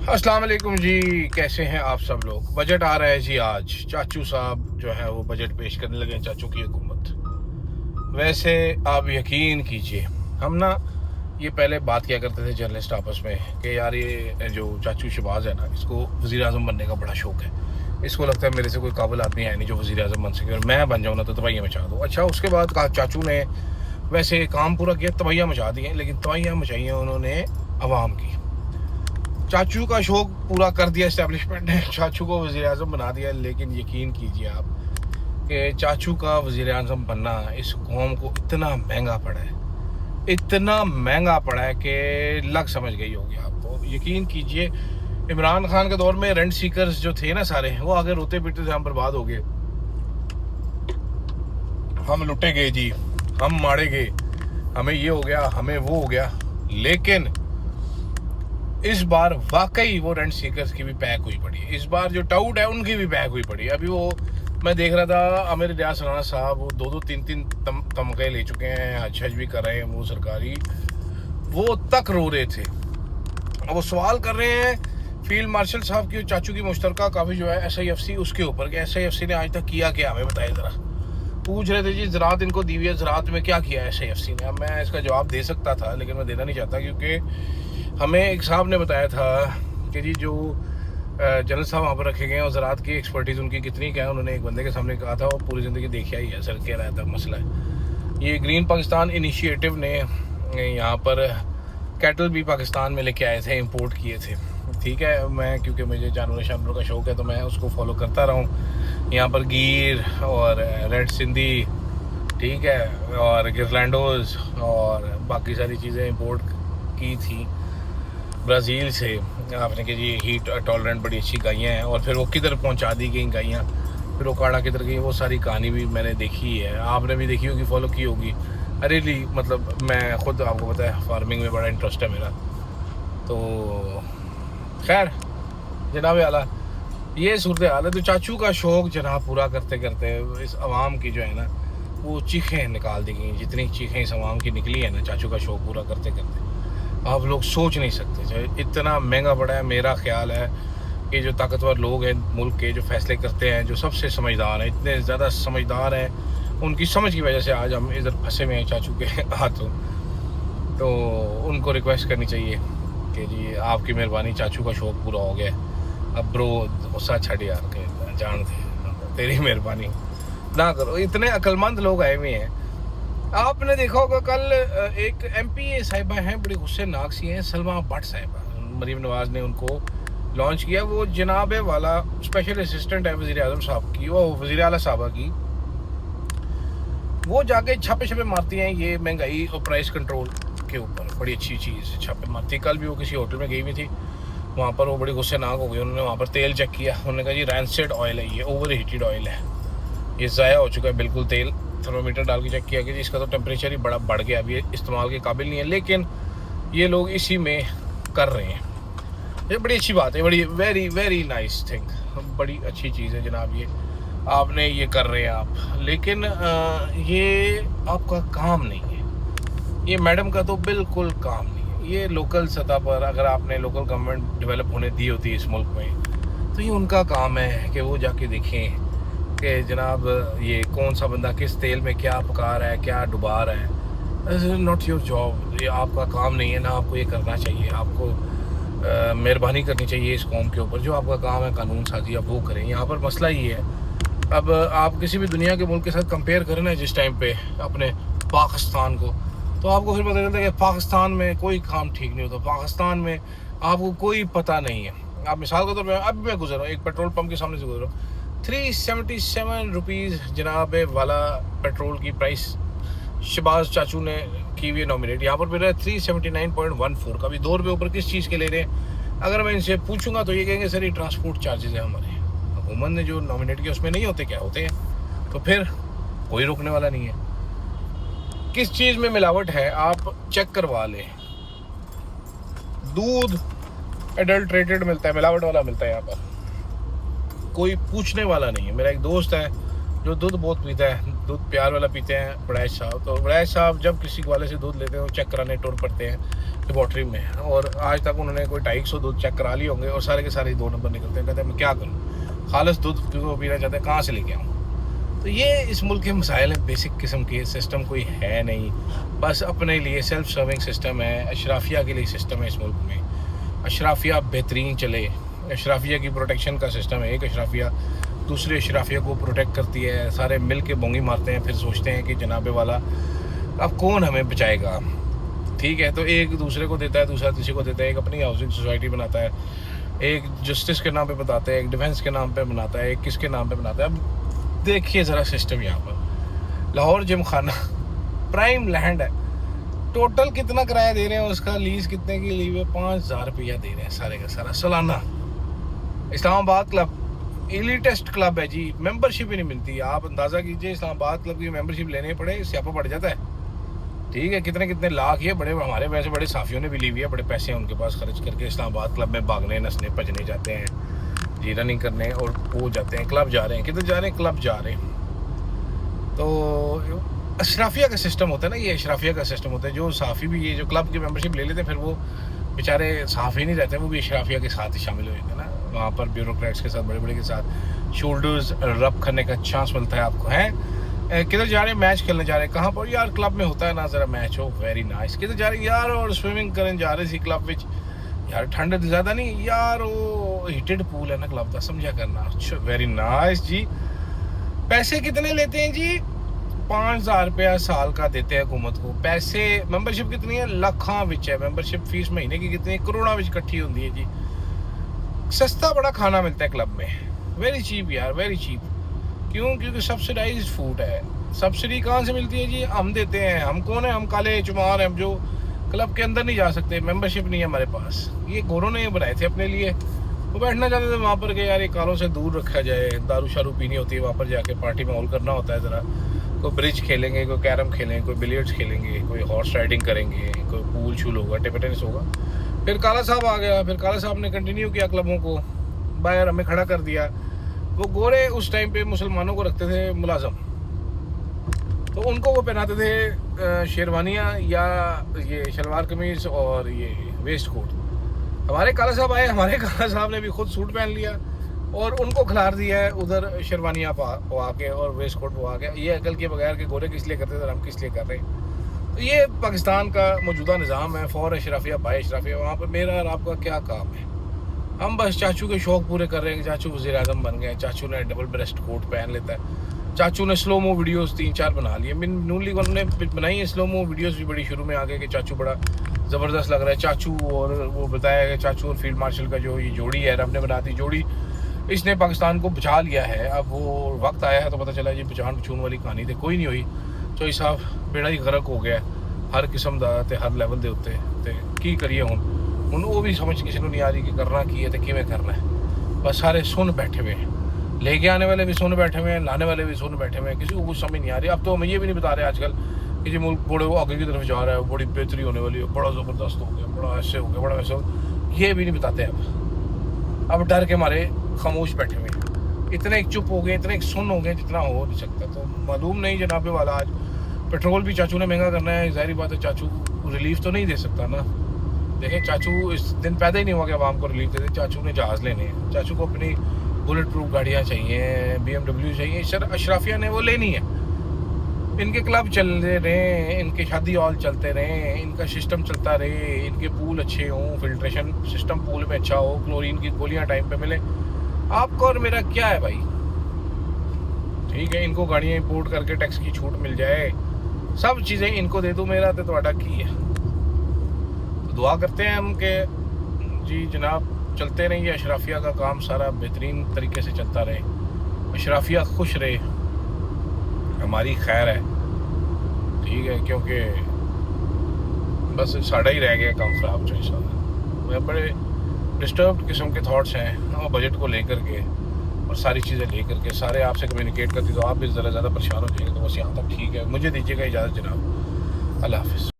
अस्सलाम वालेकुम जी, कैसे हैं आप सब लोग। बजट आ रहा है जी। आज चाचू साहब जो है वो बजट पेश करने लगे हैं, चाचू की हुकूमत। वैसे आप यकीन कीजिए, हम ना ये पहले बात किया करते थे जर्नलिस्ट आपस में कि यार ये जो चाचू शहबाज है ना, इसको वज़ीर आज़म बनने का बड़ा शौक़ है। इसको लगता है मेरे से कोई काबिल आदमी है नहीं जो वज़ीर आज़म बन सके, और मैं बन जाऊँ ना तो तबाहियाँ मचा दूँ। अच्छा, उसके बाद कहा चाचू ने वैसे काम पूरा किया, तबाहियाँ मचा दी हैं, लेकिन तबाहियाँ मचाई हैं उन्होंने अवाम की। चाचू का शौक़ पूरा कर दिया इस्टेब्लिशमेंट ने, चाचू को वज़ीर आज़म बना दिया। लेकिन यकीन कीजिए आप कि चाचू का वज़ीर आज़म बनना इस कौम को इतना महंगा पड़ा है, इतना महंगा पड़ा है कि लग समझ गई होगी आपको। यकीन कीजिए, इमरान खान के दौर में रेंट सीकर्स जो थे ना सारे, वो आगे रोते पीटते थे हम बर्बाद हो गए, हम लुटे गए जी, हम मारे गए, हमें ये हो गया, हमें वो हो गया। लेकिन इस बार वाकई वो रेंट सीकर्स की भी पैक हुई पड़ी है। इस बार जो टाउट है उनकी भी पैक हुई पड़ी है। अभी वो मैं देख रहा था, आमिर रियाज राणा साहब वो दो तीन तमगे ले चुके हैं, हज भी कर रहे हैं वो सरकारी, वो तक रो रहे थे। वो सवाल कर रहे हैं फील्ड मार्शल साहब की चाचू की मुश्तरका काफ़ी जो है SIFC उसके ऊपर कि SIFC ने आज तक किया क्या, हमें बताए ज़रा। पूछ रहे थे जी ज़रात इनको दी हुई है, ज़रात में क्या किया है SIFC ने। अब मैं इसका जवाब दे सकता था लेकिन मैं देना नहीं चाहता, क्योंकि हमें एक साहब ने बताया था कि जी जो जनरल साहब वहाँ पर रखे गए हैं और ज़रात की एक्सपर्टीज़ उनकी कितनी क्या है, उन्होंने एक बंदे के सामने कहा था और पूरी ज़िंदगी देखा ही है सर, कह रहा था मसला है। ये ग्रीन पाकिस्तान इनिशिएटिव ने यहाँ पर कैटल भी पाकिस्तान में लेके आए थे, इंपोर्ट किए थे। ठीक है, मैं क्योंकि मुझे जानवरों का शौक़ है तो मैं उसको फॉलो करता रहा हूँ। यहाँ पर गीर और रेड सिंधी, ठीक है, और गिरलैंडोज और बाकी सारी चीज़ें इंपोर्ट की थी ब्राज़ील से। आपने कि जी हीट टॉलरेंट बड़ी अच्छी गायें हैं, और फिर वो किधर पहुंचा दी गई गायें, फिर वो काड़ा किधर गई, वो सारी कहानी भी मैंने देखी है, आपने भी देखी होगी, फॉलो की होगी। अरे ली मतलब मैं ख़ुद आपको पता है फार्मिंग में बड़ा इंटरेस्ट है मेरा। तो खैर जनाब आला ये सूरत हाल है। तो चाचू का शौक़ जनाब पूरा करते करते इस आवाम की जो है ना वो चीखें निकाल दी गई। जितनी चीखें इस आवाम की निकली है ना चाचू का शौक़ पूरा करते करते, आप लोग सोच नहीं सकते। इतना महंगा पड़ा है। मेरा ख्याल है कि जो ताकतवर लोग हैं मुल्क के, जो फैसले करते हैं, जो सबसे समझदार हैं, इतने ज़्यादा समझदार हैं, उनकी समझ की वजह से आज हम इधर फंसे हुए हैं चाचू के हाथों। तो उनको रिक्वेस्ट करनी चाहिए कि जी आपकी मेहरबानी, चाचू का शौक़ पूरा हो गया। अब ब्रो गुस्सा छड़ यार के जान दे, तेरी मेहरबानी ना करो। इतने अक्लमंद लोग आए हुए हैं। आपने देखा होगा कल एक MP साहिबा हैं, बड़ी गुस्सेनाक सी हैं, सलमा भट्ट साहिबा, मरीम नवाज़ ने उनको लॉन्च किया। वो जनाब वाला स्पेशल असिस्टेंट है वज़ीर आज़म साहब की, वो वज़ीर आला साहबा की। वो जाके छापे मारती हैं ये महंगाई और प्राइस कंट्रोल के ऊपर, बड़ी अच्छी चीज़ छापे मारती। कल भी वो किसी होटल में गई हुई थी, वहाँ पर वो बड़ी गुस्सेनाक हो गई। उन्होंने वहाँ पर तेल चेक किया, उन्होंने कहा जी रैंसेड ऑयल है, ये ओवर हीटेड ऑयल है, ये ज़ाया हो चुका है बिल्कुल तेल। थर्मोमीटर डाल के चेक किया कि जी इसका तो टेम्परेचर ही बड़ा बढ़ गया, अभी ये इस्तेमाल के काबिल नहीं है, लेकिन ये लोग इसी में कर रहे हैं। ये बड़ी अच्छी बात है, बड़ी वेरी नाइस थिंग, बड़ी अच्छी चीज़ है जनाब, ये आपने ये कर रहे हैं आप। लेकिन ये आपका काम नहीं है, ये मैडम का तो बिल्कुल काम नहीं है। ये लोकल सतह पर अगर आपने लोकल गवर्नमेंट डेवलप होने दी होती है इस मुल्क में, तो ये उनका काम है कि वो जाके देखें कि जनाब ये कौन सा बंदा किस तेल में क्या पका रहा है, क्या डुबा रहा है। This is not your job, ये आपका काम नहीं है ना, आपको ये करना चाहिए। आपको मेहरबानी करनी चाहिए इस कौम के ऊपर, जो आपका काम है कानून साजी आप वो करें। यहाँ पर मसला ये है, अब आप किसी भी दुनिया के मुल्क के साथ कंपेयर करें ना जिस टाइम पे अपने पाकिस्तान को, तो आपको फिर पता चलता है कि पाकिस्तान में कोई काम ठीक नहीं होता, पाकिस्तान में आपको कोई पता नहीं है। आप मिसाल के तौर पर अब मैं गुजर रहा हूँ, एक पेट्रोल पम्प के सामने से गुजर रहा हूँ, 377 रुपीज़ जनाब वाला पेट्रोल की प्राइस शहबाज चाचू ने की हुई नॉमिनेट। यहाँ पर मेरा 379.14 का भी ₹2 ऊपर किस चीज़ के ले रहे हैं। अगर मैं इनसे पूछूंगा तो ये कहेंगे सर ये ट्रांसपोर्ट चार्जेस है हमारे, हुकूमत ने जो नॉमिनेट किया उसमें नहीं होते, क्या होते हैं, तो फिर कोई रोकने वाला नहीं है। किस चीज़ में मिलावट है आप चेक करवा लें। दूध एडल्ट्रेटेड मिलता है, मिलावट वाला मिलता है, यहाँ पर कोई पूछने वाला नहीं है। मेरा एक दोस्त है जो दूध बहुत पीता है, दूध प्यार वाला पीते हैं बड़ैश साहब। तो बड़ैश साहब जब किसी वाले से दूध लेते हैं वो चेक कराने टूर पड़ते हैं लेबॉर्ट्री में, और आज तक उन्होंने कोई 250 दूध चेक करा लिए होंगे और सारे के सारे 2 नंबर निकलते हैं। कहते हैं मैं क्या करूँ, खालिस दूध को पीना चाहते हैं, कहाँ से लेके आऊँ। तो ये इस मुल्क के मसाइल हैं, बेसिक किस्म के। सिस्टम कोई है नहीं, बस अपने लिए सेल्फ सर्विंग सिस्टम है। अशराफिया के लिए सिस्टम है इस मुल्क में, अशराफिया बेहतरीन चले, अशराफिया की प्रोटेक्शन का सिस्टम है। एक अशराफिया दूसरे अशराफिया को प्रोटेक्ट करती है, सारे मिल के बोंगी मारते हैं, फिर सोचते हैं कि जनाबे वाला अब कौन हमें बचाएगा। ठीक है, तो एक दूसरे को देता है, दूसरा तीसरे को देता है, एक अपनी हाउसिंग सोसाइटी बनाता है, एक जस्टिस के नाम पे बताता है, एक डिफेंस के नाम पे बनाता है, एक किसके नाम पे बनाता है। अब देखिए ज़रा सिस्टम यहाँ पर, लाहौर जिम खाना प्राइम लैंड है, टोटल कितना किराया दे रहे हैं, उसका लीज कितने की ली हुई है, 5000 रुपया दे रहे हैं सारे का सारा सालाना। इस्लामाबाद क्लब एलिटेस्ट क्लब है जी, मेंबरशिप ही नहीं मिलती। आप अंदाज़ा कीजिए, इस्लामाबाद क्लब की मेंबरशिप लेने पड़े स्यापा पड़ जाता है। ठीक है, कितने कितने लाख, ये बड़े हमारे वैसे बड़े साफियों ने भी ली हुई है, बड़े पैसे हैं उनके पास, खर्च करके इस्लामाबाद क्लब में भागने नसने भजने जाते हैं जी, रनिंग करने, और वो जाते हैं क्लब जा रहे हैं, किधर जा रहे हैं, क्लब जा रहे हैं। तो अशराफिया का सिस्टम होता है ना, ये अशराफिया का सिस्टम होता है। जो साफ़ी भी ये जो क्लब की मेंबरशिप ले लेते हैं, फिर वो बेचारे साफ़ी नहीं रहते, वो भी अशराफिया के साथ ही शामिल हो जाते हैं ना, वहाँ पर ब्यूरोक्रेट्स के साथ, बड़े बड़े के साथ शोल्डर्स रब करने का चांस मिलता है आपको। हैं किधर जा रहे हैं, मैच खेलने जा रहे हैं, कहाँ पर, यार क्लब में होता है ना ज़रा मैच हो, वेरी नाइस। किधर जा रहे हैं यार, और स्विमिंग करने जा रहे थे क्लब में यार, ठंड ज़्यादा नहीं यार, वो हीटेड पूल है ना क्लब का, समझा करना। अच्छा, वेरी नाइस जी। पैसे कितने लेते हैं जी, 5000 रुपया साल का देते हैं हुकूमत को। पैसे मेंबरशिप कितनी है, लाखां विच है मेंबरशिप फीस, महीने की कितनी, करोड़ों विच इकट्ठी होती है जी। सस्ता बड़ा खाना मिलता है क्लब में, वेरी चीप यार, वेरी चीप। क्यों, क्योंकि सब्सिडाइज फूड है। सब्सिडी कहाँ से मिलती है जी, हम देते हैं। हम कौन है, हम काले चुमार हैं जो क्लब के अंदर नहीं जा सकते, मेंबरशिप नहीं है हमारे पास। ये गोरों ने बनाए थे अपने लिए, वो बैठना चाहते थे वहाँ पर कि यार ये कालों से दूर रखा जाए, दारू शारू पीनी होती है वहाँ पर जाके, पार्टी माहौल करना होता है ज़रा। कोई ब्रिज खेलेंगे, कोई कैरम खेलेंगे, कोई बिलियर्ड्स खेलेंगे, कोई हॉर्स राइडिंग करेंगे, कोई पूल शूल होगा, टेबल टेनिस होगा। फिर काला साहब आ गया, फिर काला साहब ने कंटिन्यू किया क्लबों को, बाहर हमें खड़ा कर दिया। वो गोरे उस टाइम पे मुसलमानों को रखते थे मुलाजम, तो उनको वो पहनाते थे शेरवानियाँ या ये शलवार कमीज़ और ये वेस्ट कोट। हमारे काला साहब आए, हमारे काला साहब ने भी खुद सूट पहन लिया और उनको खिलार दिया है उधर शेरवानियाँ पवा के और वेस्ट कोट पवा के। ये अकल के बगैर के गोरे किस लिए करते थे, हम किस लिए कर रहे हैं। तो ये पाकिस्तान का मौजूदा निज़ाम है, फॉर अशराफिया बाय अशराफिया। वहाँ पर मेरा और आपका क्या काम है, हम बस चाचू के शौक़ पूरे कर रहे हैं कि चाचू वज़ीर-ए-आज़म बन गए, चाचू ने डबल ब्रेस्ट कोट पहन लेता है, चाचू ने स्लो मो वीडियोस 3-4 बना लिए। नून लीग ने बनाई है स्लो मो वीडियोस भी बड़ी शुरू में आ गए कि चाचू बड़ा ज़बरदस्त लग रहा है चाचू, और वो बताया कि चाचू और फील्ड मार्शल का जो ये जोड़ी है, रब ने बना दी जोड़ी, इसने पाकिस्तान को बचा लिया है। अब वो वक्त आया है तो पता चला ये बचान बचून वाली कहानी तो कोई नहीं हुई। चौधरी साहब बेड़ा ही गर्क हो गया हर किस्म का, हर लैवल के उत्ते, तो की करिए हुण वो भी समझ किसी को नहीं आ रही कि करना की है तो किवें करना है। बस सारे सुन बैठे हुए हैं, लेके आने वाले भी सुन बैठे हुए हैं, लाने वाले भी सुन बैठे हुए हैं, किसी को कुछ समझ नहीं आ रही। अब तो हमें ये भी नहीं बता रहे आजकल कि जी मुल्क बड़े आगे की तरफ जा रहा है, बड़ी बेहतरी होने वाली है, बड़ा ज़बरदस्त हो गया, बड़ा ऐसे हो गया, बड़ा वैसे हो गया, ये भी नहीं बताते। अब डर के मारे खामोश बैठे हुए हैं, इतने चुप हो गए, इतने सुन हो गए जितना हो नहीं सकता। तो मालूम नहीं जनाबे वाला, आज पेट्रोल भी चाचू ने महंगा करना है, ज़ाहिर बात है चाचू रिलीफ तो नहीं दे सकता ना। देखें, चाचू इस दिन पैदा ही नहीं हुआ कि आवाम को रिलीफ दे दे। चाचू ने जहाज़ लेने हैं, चाचू को अपनी बुलेट प्रूफ गाड़ियाँ चाहिए, BMW चाहिए, अशराफिया ने वो लेनी है। इनके क्लब चलते रहे, इनके शादी हॉल चलते रहे, इनका सिस्टम चलता रहे, इनके पूल अच्छे हों, फिल्ट्रेशन सिस्टम पूल में अच्छा हो, क्लोरीन की गोलियाँ टाइम पे मिले। आपको और मेरा क्या है भाई, ठीक है, इनको गाड़ियाँ इंपोर्ट करके टैक्स की छूट मिल जाए, सब चीज़ें इनको दे दो, मेरा तो ਤੁਹਾਡਾ की है। तो दुआ करते हैं हम कि जी जनाब चलते रहिए, अशराफिया का काम सारा बेहतरीन तरीके से चलता रहे, अशराफिया खुश रहे, हमारी खैर है, ठीक है। क्योंकि बस साढ़ा ही रह गया काम ख़राब जो इस मैं बड़े डिस्टर्ब किस्म के थॉट्स हैं और बजट को लेकर के और सारी चीज़ें लेकर के, सारे आपसे कम्युनिकेट करती तो आप भी ज़रा ज़्यादा परेशान हो जाएंगे। तो बस यहाँ तक ठीक है, मुझे दीजिएगा इजाज़त जनाब, अल्लाह हाफ़िज़।